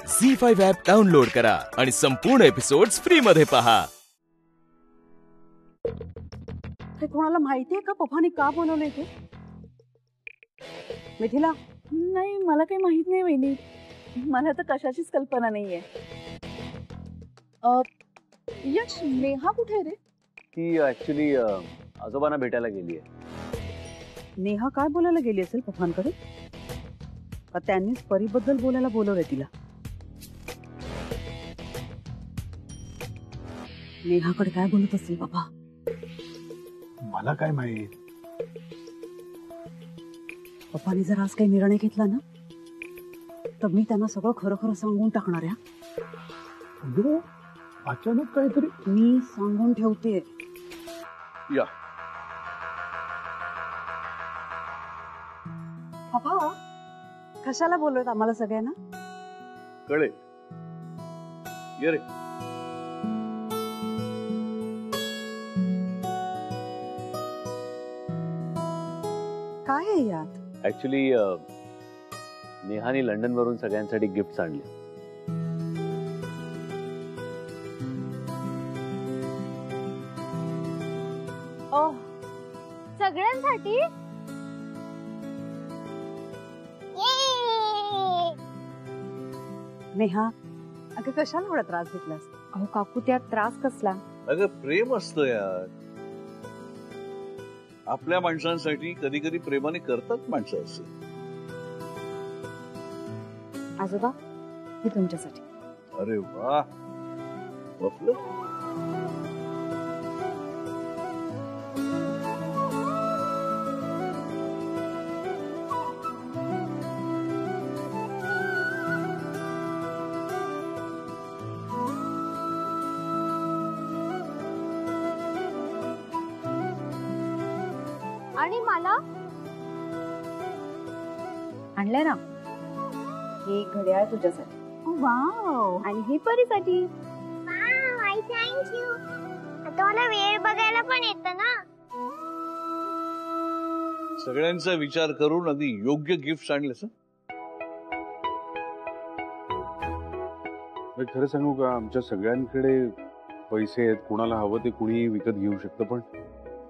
झी5 app download करा आणि संपूर्ण एपिसोड्स फ्री मध्ये पहा। हे कोणाला माहिती आहे का पप्पांनी का बोलवलंय ते? मिथिला, नाही मला काही माहित नाही वहिनी, मला तर कशाचीच कल्पना नाहीये। यश, नेहा कुठे रे? ती ऍक्च्युली आजोबांना भेटायला गेली आहे। नेहा काय बोलायला गेली असेल पप्पांकडे? का त्यांनीच परीबद्दल बोलायला बोलवलंय तिला? नेहाकडे काय बोलत असेल बाबा? मला काय माहित। पप्पांनी जर आज काही निर्णय घेतला ना तर मी त्यांना सगळं खरं खरं सांगून टाकणार आहे। अचानक काहीतरी मी सांगून ठेवते। या पप्पा कशाला बोलवत आम्हाला सगळ्यांना? कळेल, ये रे। काय आहे यात? ऍक्च्युली नेहाने लंडन वरून सगळ्यांसाठी गिफ्ट आणले। ओह, सगळ्यांसाठी? नेहा, अगं कशाला एवढा त्रास घेतलास? अहो काकू, त्यात त्रास कसला? अगं प्रेम असतं यार, आपल्या माणसांसाठी कधी कधी प्रेमाने करतात माणसं असं। आजोबा, हे तुमच्यासाठी। अरे वा, बघलं? आणि मला आणलंय ना, हे घड्याळ तुझ्यासाठी। वाव, आणि हे परीसाठी। आई थँक्यू। आता मला वेळ बघायला पण येतं ना। सगळ्यांचा विचार करून अगदी योग्य गिफ्ट आणलेस। खरं सांगू का, आमच्या सगळ्यांकडे पैसे आहेत, कुणाला हवं ते कुणी विकत घेऊ शकतं, पण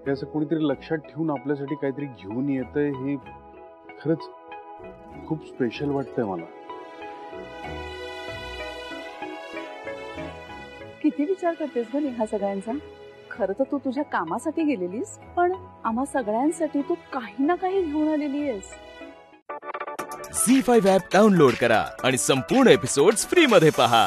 हे असं कोणीतरी लक्षात ठेवून आपल्यासाठी काहीतरी घेऊन येतंय हे खरंच खूप स्पेशल वाटतंय मला। किती विचार करतेस ग नेहा सगळ्यांचा? खरं तर तू तुझ्या कामासाठी गेलेलीस, पण आम्हा सगळ्यांसाठी तू काही ना काही घेऊन आलेली आहेस। झी5 ॲप डाउनलोड करा आणि संपूर्ण एपिसोड्स फ्री मध्ये पहा।